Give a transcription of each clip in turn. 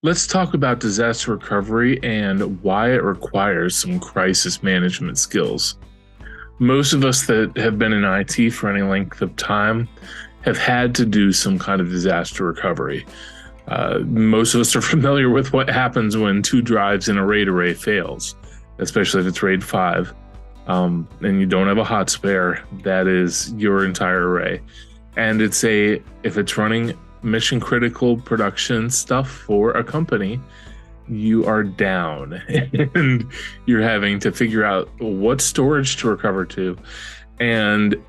Let's talk about disaster recovery and why it requires some crisis management skills. Most of us that have been in IT for any length of time have had to do some kind of disaster recovery. Most of us are familiar with what happens when two drives in a RAID array fails, especially if it's RAID 5, and you don't have a hot spare. That is your entire array. And if it's running mission critical production stuff for a company, you are down and you're having to figure out what storage to recover to and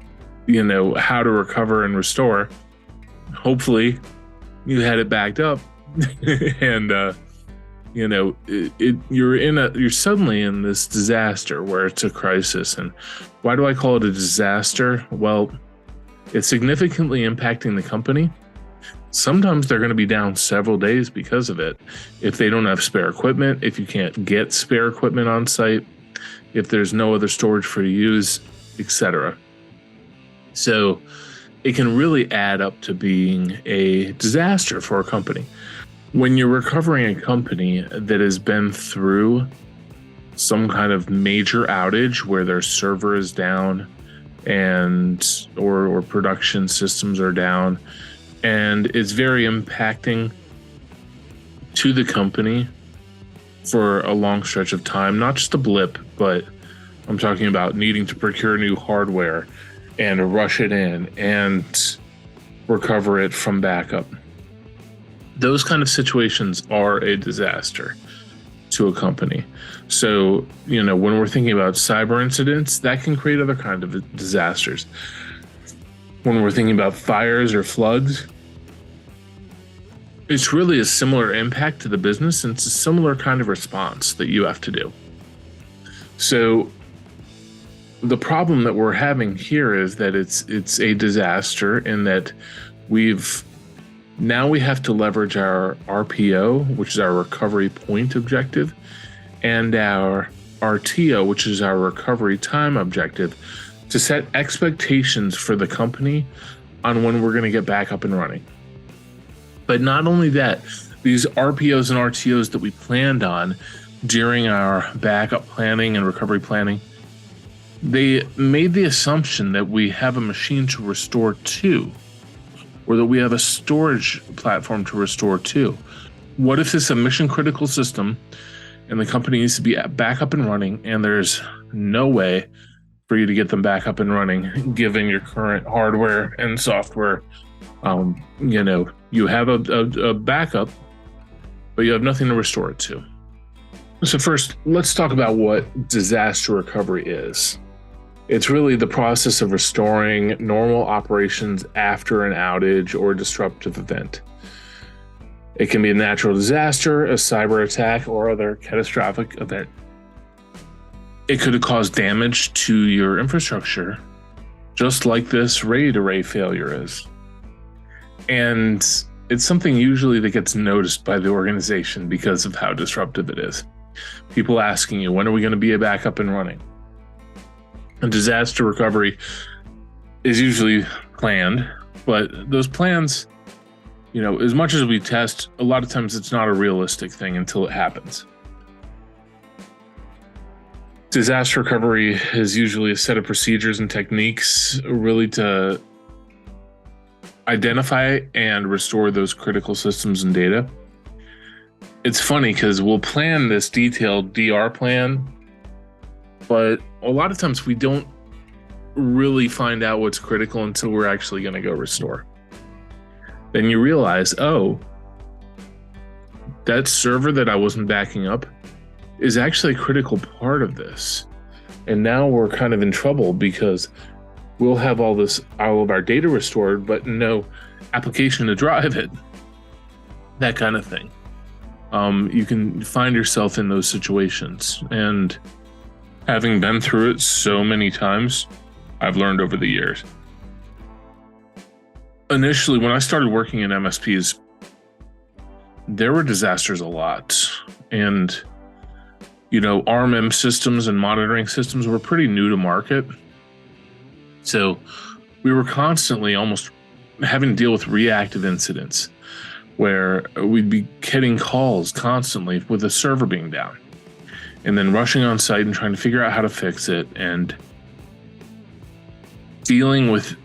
how to recover and restore. Hopefully you had it backed up and you're suddenly in this disaster where it's a crisis. And why do I call it a disaster? Well, it's significantly impacting the company. Sometimes they're going to be down several days because of it. If they don't have spare equipment, if you can't get spare equipment on site, if there's no other storage for you to use, etc. So it can really add up to being a disaster for a company. When you're recovering a company that has been through some kind of major outage where their server is down or production systems are down, and it's very impacting to the company for a long stretch of time, not just a blip, but I'm talking about needing to procure new hardware and rush it in and recover it from backup. Those kind of situations are a disaster to a company. So, when we're thinking about cyber incidents, that can create other kind of disasters. When we're thinking about fires or floods, it's really a similar impact to the business, and it's a similar kind of response that you have to do. So the problem that we're having here is that it's a disaster in that we have to leverage our RPO, which is our recovery point objective, and our RTO, which is our recovery time objective, to set expectations for the company on when we're going to get back up and running. But not only that, these RPOs and RTOs that we planned on during our backup planning and recovery planning, they made the assumption that we have a machine to restore to, or that we have a storage platform to restore to. What if it's a mission critical system and the company needs to be back up and running, and there's no way for you to get them back up and running given your current hardware and software? You have a backup, but you have nothing to restore it to. So first, let's talk about what disaster recovery is. It's really the process of restoring normal operations after an outage or disruptive event. It can be a natural disaster, a cyber attack, or other catastrophic event. It could have caused damage to your infrastructure, just like this RAID array failure is. And it's something usually that gets noticed by the organization because of how disruptive it is. People asking you, when are we going to be back up and running? And disaster recovery is usually planned, but those plans, as much as we test, a lot of times it's not a realistic thing until it happens. Disaster recovery is usually a set of procedures and techniques really to identify and restore those critical systems and data. It's funny because we'll plan this detailed DR plan, but a lot of times we don't really find out what's critical until we're actually going to go restore. Then you realize, that server that I wasn't backing up is actually a critical part of this. And now we're kind of in trouble because we'll have all of our data restored, but no application to drive it. That kind of thing. You can find yourself in those situations. And having been through it so many times, I've learned over the years. Initially, when I started working in MSPs, there were disasters a lot. And, RMM systems and monitoring systems were pretty new to market. So we were constantly almost having to deal with reactive incidents. where we'd be getting calls constantly with the server being down, and then rushing on site and trying to figure out how to fix it, and dealing with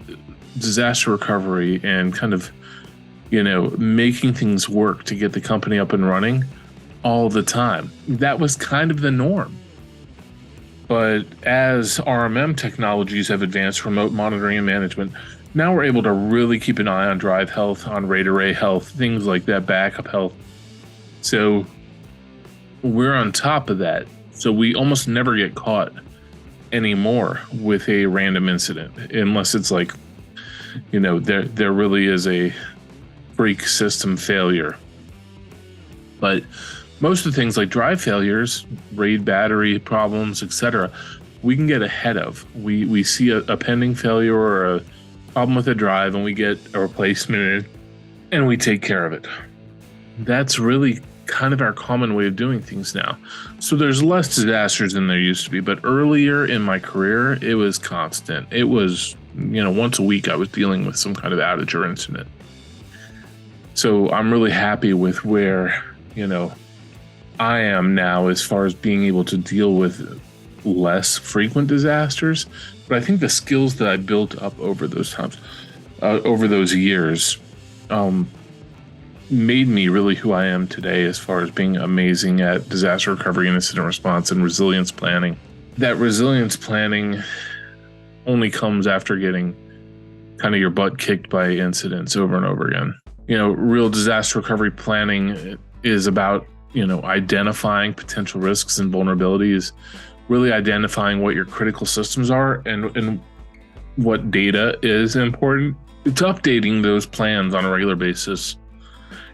disaster recovery and kind of, making things work to get the company up and running all the time. That was kind of the norm. But as RMM technologies have advanced, remote monitoring and management, now we're able to really keep an eye on drive health, on RAID array health, things like that, backup health. So we're on top of that. So we almost never get caught anymore with a random incident, unless it's like, there really is a freak system failure. But most of the things like drive failures, RAID battery problems, etc., we can get ahead of. We see a pending failure or a problem with a drive, and we get a replacement and we take care of it. That's really kind of our common way of doing things now. So there's less disasters than there used to be, but earlier in my career, it was constant. It was, once a week I was dealing with some kind of outage or incident. So I'm really happy with where, I am now as far as being able to deal with less frequent disasters. But I think the skills that I built up over those times, over those years, made me really who I am today as far as being amazing at disaster recovery and incident response and resilience planning. That resilience planning only comes after getting kind of your butt kicked by incidents over and over again. Real disaster recovery planning is about, identifying potential risks and vulnerabilities, really identifying what your critical systems are and what data is important. It's updating those plans on a regular basis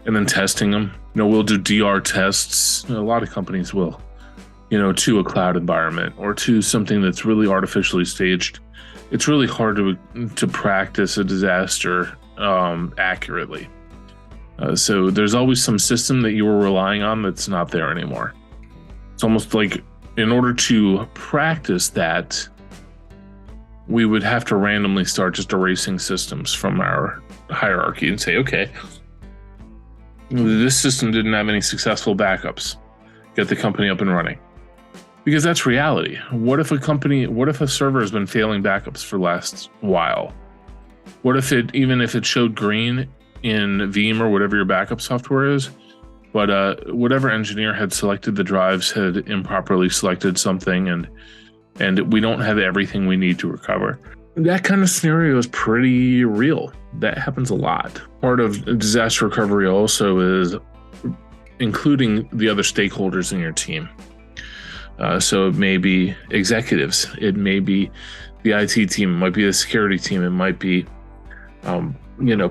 and then testing them. We'll do DR tests. A lot of companies will, to a cloud environment or to something that's really artificially staged. It's really hard to practice a disaster accurately. So there's always some system that you were relying on that's not there anymore. It's almost like in order to practice that, we would have to randomly start just erasing systems from our hierarchy and say, okay, this system didn't have any successful backups. Get the company up and running. Because that's reality. What if a server has been failing backups for the last while? What if even if it showed green in Veeam or whatever your backup software is, but whatever engineer had selected the drives had improperly selected something and we don't have everything we need to recover. That kind of scenario is pretty real. That happens a lot. Part of disaster recovery also is including the other stakeholders in your team. So it may be executives, it may be the IT team, it might be the security team, it might be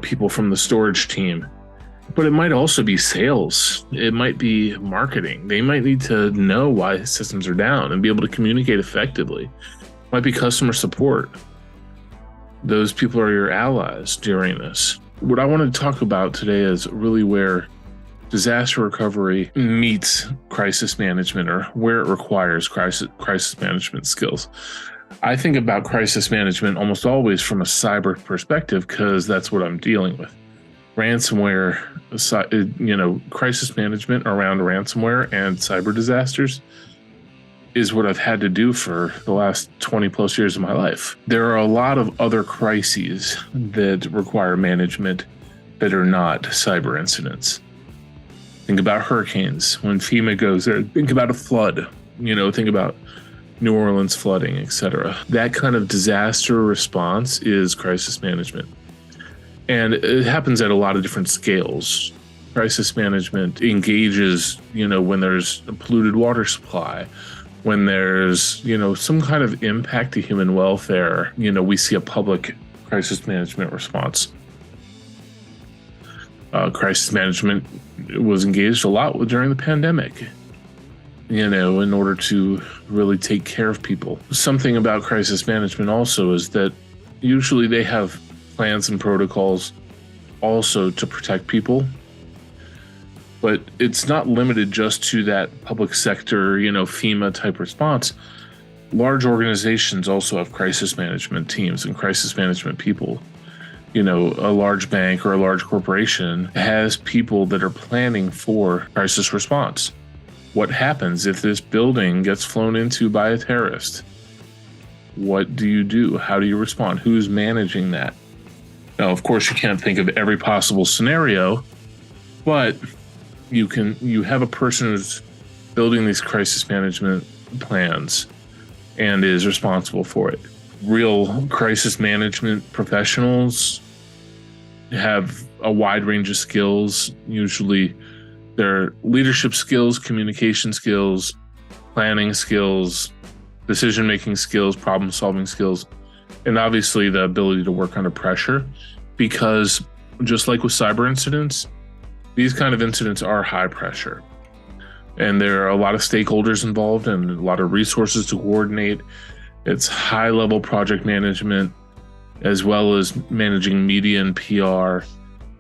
people from the storage team, but it might also be sales. It might be marketing. They might need to know why systems are down and be able to communicate effectively. It might be customer support. Those people are your allies during this. What I want to talk about today is really where disaster recovery meets crisis management, or where it requires crisis management skills. I think about crisis management almost always from a cyber perspective because that's what I'm dealing with. Ransomware, crisis management around ransomware and cyber disasters is what I've had to do for the last 20 plus years of my life. There are a lot of other crises that require management that are not cyber incidents. Think about hurricanes when FEMA goes there. Think about a flood, think about New Orleans flooding, etc. That kind of disaster response is crisis management. And it happens at a lot of different scales. Crisis management engages, when there's a polluted water supply, when there's, some kind of impact to human welfare, we see a public crisis management response. Crisis management was engaged a lot during the pandemic, in order to really take care of people. Something about crisis management also is that usually they have plans and protocols also to protect people, but it's not limited just to that public sector, FEMA type response. Large organizations also have crisis management teams and crisis management people. a large bank or a large corporation has people that are planning for crisis response. What happens if this building gets flown into by a terrorist? What do you do? How do you respond? Who's managing that? Now, of course, you can't think of every possible scenario, but you have a person who's building these crisis management plans and is responsible for it. Real crisis management professionals have a wide range of skills. Usually their leadership skills, communication skills, planning skills, decision-making skills, problem-solving skills, and obviously the ability to work under pressure, because just like with cyber incidents, these kind of incidents are high pressure. And there are a lot of stakeholders involved and a lot of resources to coordinate. It's high-level project management, as well as managing media and PR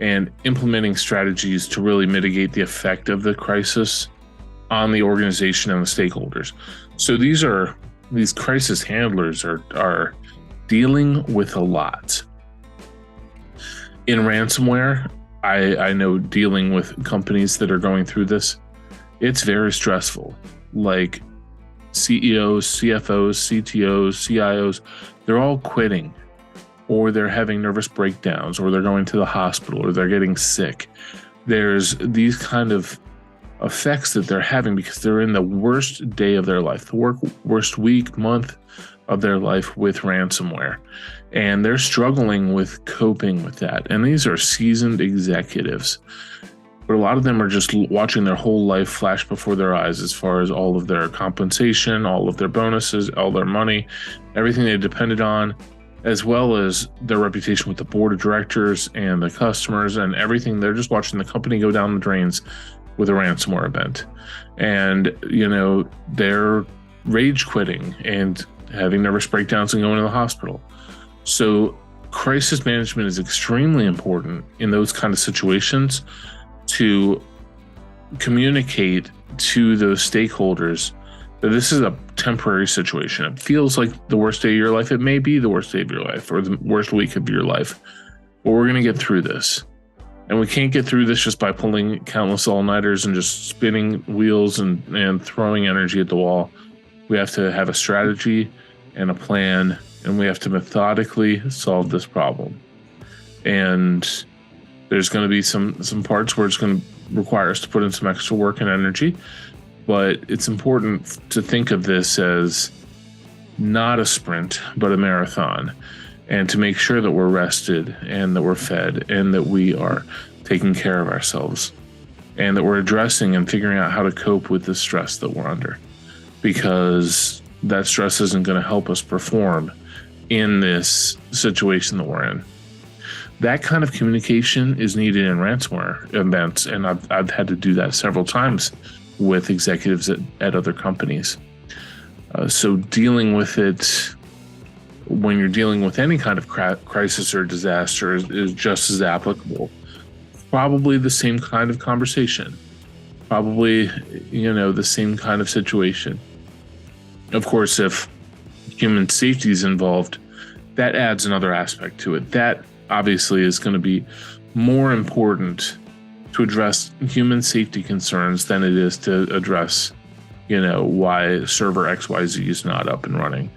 and implementing strategies to really mitigate the effect of the crisis on the organization and the stakeholders. So these crisis handlers are dealing with a lot. In ransomware, I know dealing with companies that are going through this, it's very stressful. Like CEOs, CFOs, CTOs, CIOs, they're all quitting, or they're having nervous breakdowns, or they're going to the hospital, or they're getting sick. There's these kind of effects that they're having because they're in the worst day of their life, the worst week, month of their life with ransomware. And they're struggling with coping with that. And these are seasoned executives, but a lot of them are just watching their whole life flash before their eyes as far as all of their compensation, all of their bonuses, all their money, everything they depended on, as well as their reputation with the board of directors and the customers and everything. They're just watching the company go down the drains with a ransomware event. And, they're rage quitting and having nervous breakdowns and going to the hospital. So crisis management is extremely important in those kind of situations, to communicate to those stakeholders that this is a temporary situation. It feels like the worst day of your life. It may be the worst day of your life or the worst week of your life, but we're going to get through this. And we can't get through this just by pulling countless all-nighters and just spinning wheels and throwing energy at the wall. We have to have a strategy and a plan, and we have to methodically solve this problem. And there's going to be some parts where it's going to require us to put in some extra work and energy, but it's important to think of this as not a sprint, but a marathon, and to make sure that we're rested and that we're fed and that we are taking care of ourselves and that we're addressing and figuring out how to cope with the stress that we're under, because that stress isn't going to help us perform in this situation that we're in. That kind of communication is needed in ransomware events, and I've had to do that several times with executives at other companies. So dealing with it when you're dealing with any kind of crisis or disaster is just as applicable. Probably the same kind of conversation, probably, the same kind of situation. Of course, if human safety is involved, that adds another aspect to it. That obviously is going to be more important to address human safety concerns than it is to address, why server XYZ is not up and running.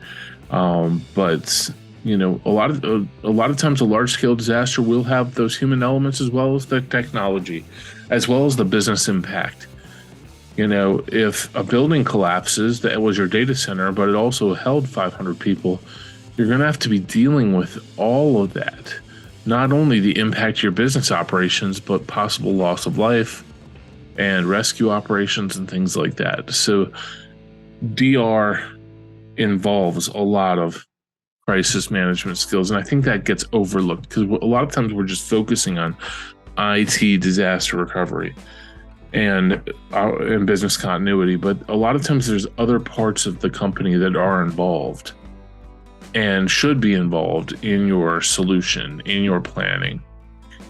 But a lot of times a large scale disaster will have those human elements as well as the technology, as well as the business impact. If a building collapses that was your data center, but it also held 500 people, you're going to have to be dealing with all of that. Not only the impact to your business operations, but possible loss of life and rescue operations and things like that. So DR involves a lot of crisis management skills, and I think that gets overlooked because a lot of times we're just focusing on IT disaster recovery and business continuity, but a lot of times there's other parts of the company that are involved and should be involved in your solution, in your planning,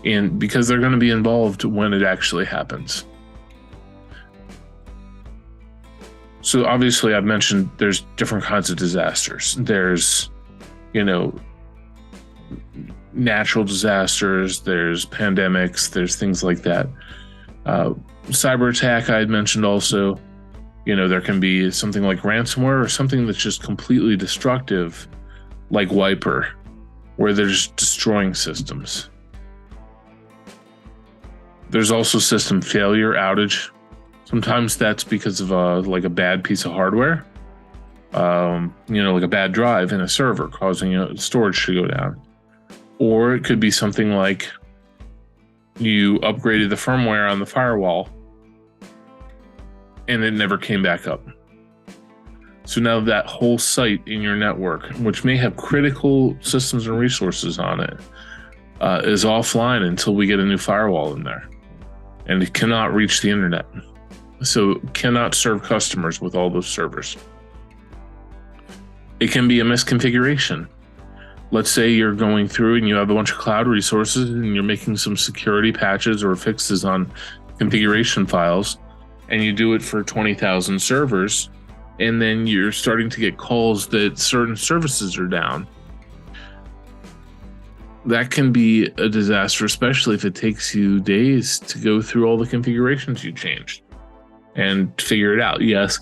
and because they're going to be involved when it actually happens. So obviously I've mentioned there's different kinds of disasters. There's, natural disasters, there's pandemics, there's things like that. Cyber attack, I had mentioned also. There can be something like ransomware or something that's just completely destructive, like Wiper, where they're just destroying systems. There's also system failure, outage. Sometimes that's because of a bad piece of hardware, like a bad drive in a server causing storage to go down. Or it could be something like you upgraded the firmware on the firewall and it never came back up. So now that whole site in your network, which may have critical systems and resources on it, is offline until we get a new firewall in there. And it cannot reach the internet. So it cannot serve customers with all those servers. It can be a misconfiguration. Let's say you're going through and you have a bunch of cloud resources and you're making some security patches or fixes on configuration files, and you do it for 20,000 servers, and then you're starting to get calls that certain services are down. That can be a disaster, especially if it takes you days to go through all the configurations you changed and figure it out. Yes,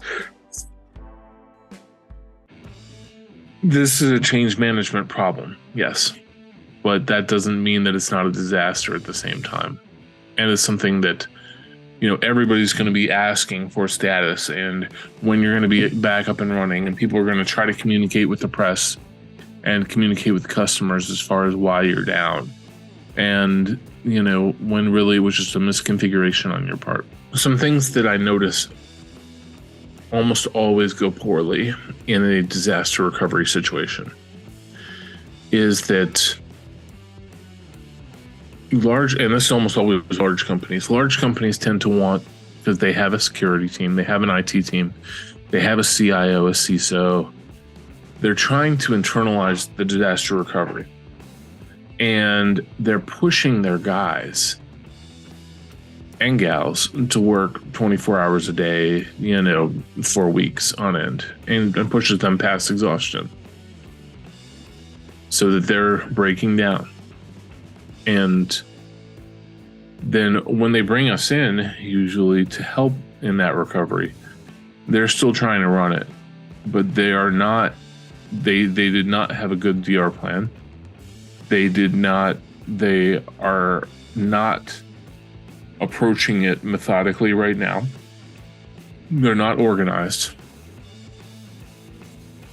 this is a change management problem, yes, but that doesn't mean that it's not a disaster at the same time. And it's something that, everybody's going to be asking for status and when you're going to be back up and running, and people are going to try to communicate with the press and communicate with customers as far as why you're down. And, when really it was just a misconfiguration on your part. Some things that I notice almost always go poorly in a disaster recovery situation is that and this is almost always large companies tend to want, because they have a security team, they have an IT team, they have a CIO, a CISO, they're trying to internalize the disaster recovery, and they're pushing their guys and gals to work 24 hours a day, for weeks on end, and pushes them past exhaustion so that they're breaking down. And then when they bring us in, usually to help in that recovery, they're still trying to run it, but they are not, they did not have a good DR plan. They are not approaching it methodically right now. They're not organized.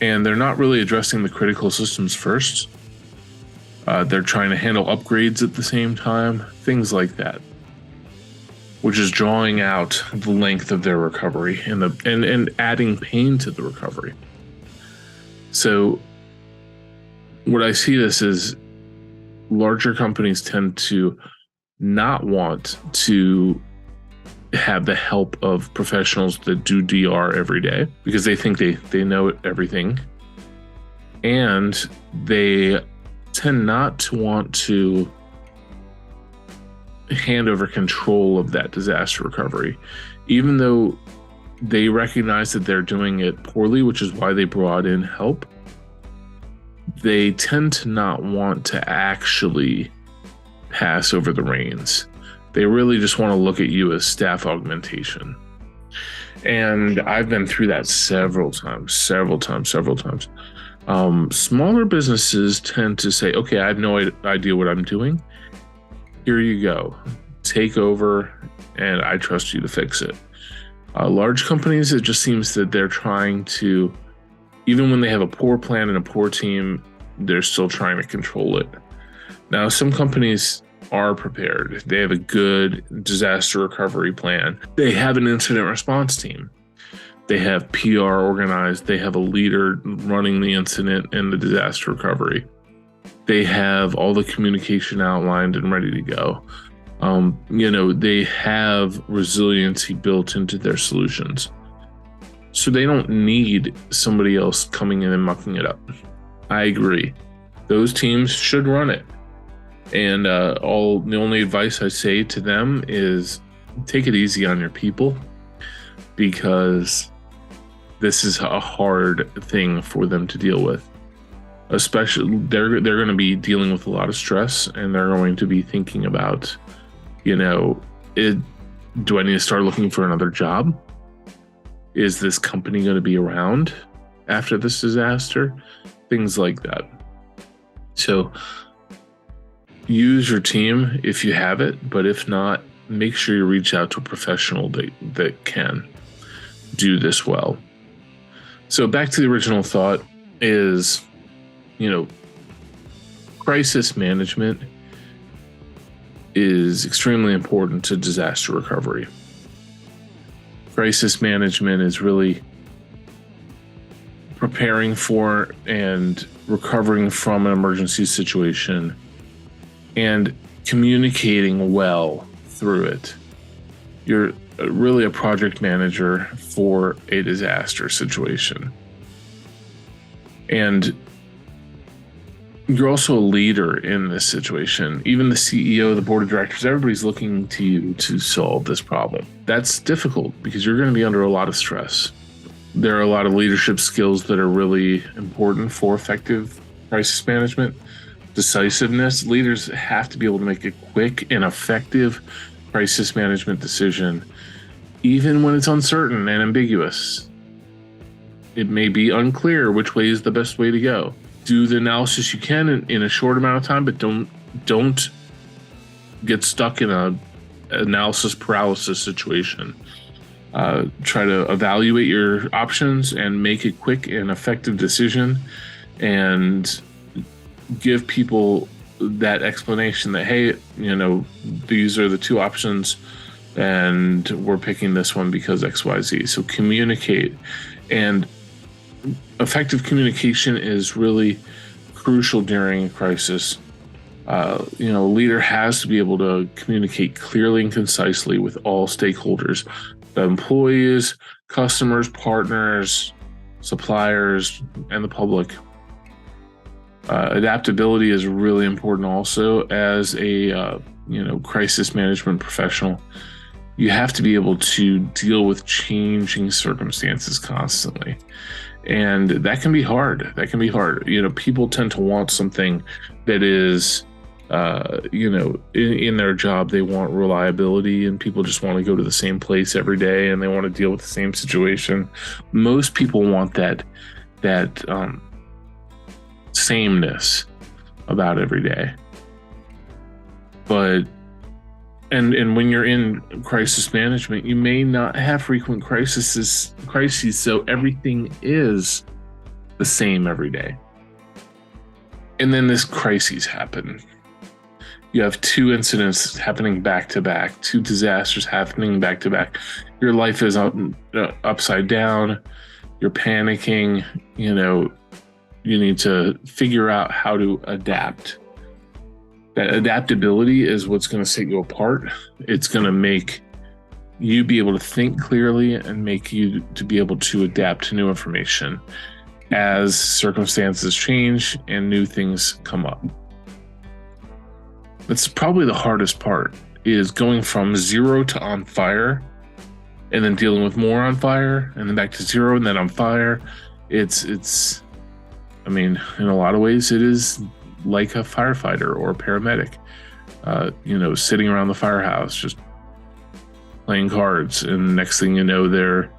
And they're not really addressing the critical systems first. They're trying to handle upgrades at the same time, things like that, which is drawing out the length of their recovery and adding pain to the recovery. So what I see this is larger companies tend to not want to have the help of professionals that do DR every day because they think they know everything, and they tend not to want to hand over control of that disaster recovery, even though they recognize that they're doing it poorly, which is why they brought in help. They tend to not want to actually pass over the reins. They really just want to look at you as staff augmentation. And I've been through that several times. Smaller businesses tend to say, okay, I have no idea what I'm doing. Here you go. Take over, and I trust you to fix it. Large companies, it just seems that they're trying to, even when they have a poor plan and a poor team, they're still trying to control it. Now, some companies are prepared. They have a good disaster recovery plan. They have an incident response team. They have PR organized. They have a leader running the incident and the disaster recovery. They have all the communication outlined and ready to go. They have resiliency built into their solutions. So they don't need somebody else coming in and mucking it up. I agree. Those teams should run it. And the only advice I say to them is take it easy on your people, because this is a hard thing for them to deal with. especially they're going to be dealing with a lot of stress, and they're going to be thinking about, do I need to start looking for another job? Is this company going to be around after this disaster? Things like that. So use your team if you have it, but if not, make sure you reach out to a professional that can do this well. So back to the original thought is, crisis management is extremely important to disaster recovery. Crisis management is really preparing for and recovering from an emergency situation and communicating well through it. You're really a project manager for a disaster situation. And you're also a leader in this situation. Even the CEO, the board of directors, everybody's looking to you to solve this problem. That's difficult because you're going to be under a lot of stress. There are a lot of leadership skills that are really important for effective crisis management. Decisiveness. Leaders have to be able to make a quick and effective crisis management decision, even when it's uncertain and ambiguous. It may be unclear which way is the best way to go. Do the analysis you can in a short amount of time, but don't get stuck in a analysis paralysis situation. Try to evaluate your options and make a quick and effective decision, and give people that explanation that, hey, these are the two options and we're picking this one because XYZ. So communicate, and effective communication is really crucial during a crisis. A leader has to be able to communicate clearly and concisely with all stakeholders, the employees, customers, partners, suppliers, and the public. Adaptability is really important also as a crisis management professional. You have to be able to deal with changing circumstances constantly. And that can be hard. People tend to want something that is, in their job, they want reliability, and people just want to go to the same place every day and they want to deal with the same situation. Most people want that sameness about every day. But and when you're in crisis management, you may not have frequent crises, so everything is the same every day. And then this crises happen. You have two incidents happening back to back, two disasters happening back to back. Your life is upside down. You're panicking. You need to figure out how to adapt. That adaptability is what's going to set you apart. It's going to make you be able to think clearly and make you to be able to adapt to new information as circumstances change and new things come up. That's probably the hardest part, is going from zero to on fire and then dealing with more on fire and then back to zero and then on fire. In a lot of ways, it is like a firefighter or a paramedic, sitting around the firehouse, just playing cards. And next thing you know, they're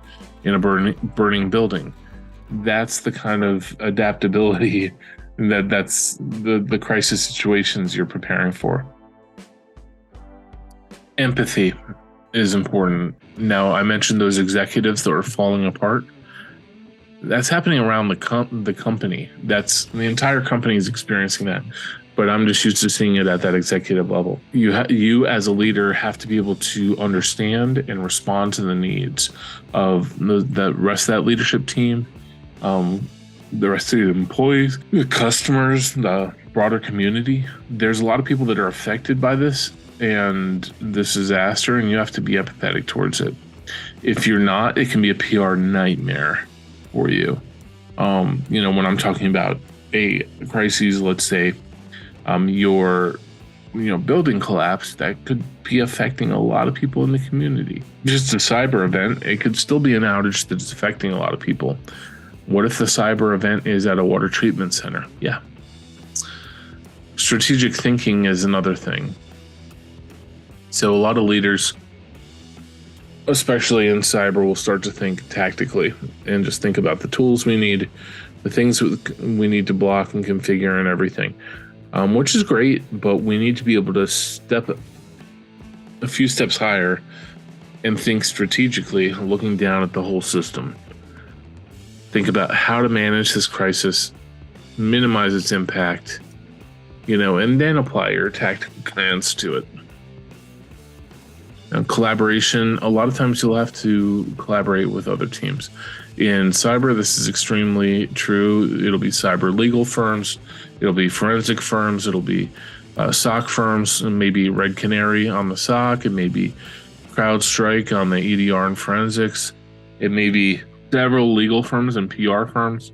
in a burning building. That's the kind of adaptability that's the crisis situations you're preparing for. Empathy is important. Now, I mentioned those executives that are falling apart. That's happening around the company. That's the entire company is experiencing that, but I'm just used to seeing it at that executive level. You as a leader have to be able to understand and respond to the needs of the rest of that leadership team, the rest of the employees, the customers, the broader community. There's a lot of people that are affected by this and this disaster, and you have to be empathetic towards it. If you're not, it can be a PR nightmare for you. When I'm talking about a crisis, let's say your building collapse, that could be affecting a lot of people in the community. Just a cyber event, it could still be an outage that's affecting a lot of people. What if the cyber event is at a water treatment center? Yeah. Strategic thinking is another thing. So a lot of leaders, especially in cyber, will start to think tactically and just think about the tools we need, the things we need to block and configure and everything, which is great, but we need to be able to step a few steps higher and think strategically, looking down at the whole system. Think about how to manage this crisis, minimize its impact, and then apply your tactical plans to it. Now, collaboration, a lot of times you'll have to collaborate with other teams. In cyber, this is extremely true. It'll be cyber legal firms, it'll be forensic firms, it'll be SOC firms, and maybe Red Canary on the SOC, it may be CrowdStrike on the EDR and forensics, it may be several legal firms and PR firms.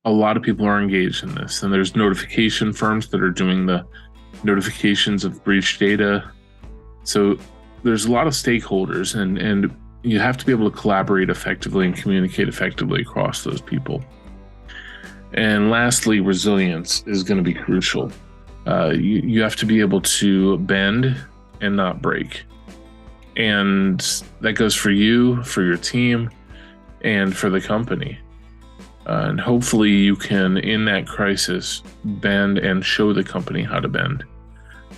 A lot of people are engaged in this, and there's notification firms that are doing the notifications of breach data. So there's a lot of stakeholders, and you have to be able to collaborate effectively and communicate effectively across those people. And lastly, resilience is going to be crucial. You have to be able to bend and not break. And that goes for you, for your team, and for the company. And hopefully you can, in that crisis, bend and show the company how to bend.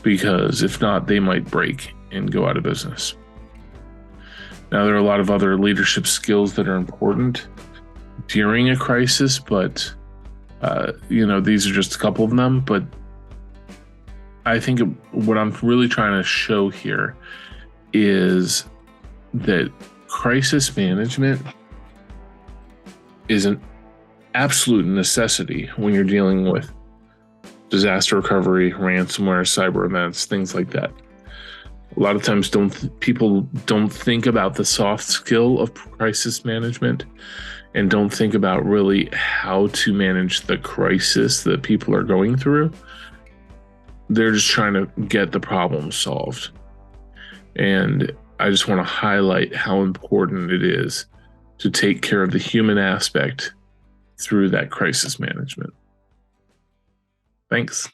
Because if not, they might break and go out of business. Now, there are a lot of other leadership skills that are important during a crisis, but these are just a couple of them. But I think what I'm really trying to show here is that crisis management is an absolute necessity when you're dealing with disaster recovery, ransomware, cyber events, things like that. A lot of times people don't think about the soft skill of crisis management and don't think about really how to manage the crisis that people are going through. They're just trying to get the problem solved. And I just want to highlight how important it is to take care of the human aspect through that crisis management. Thanks.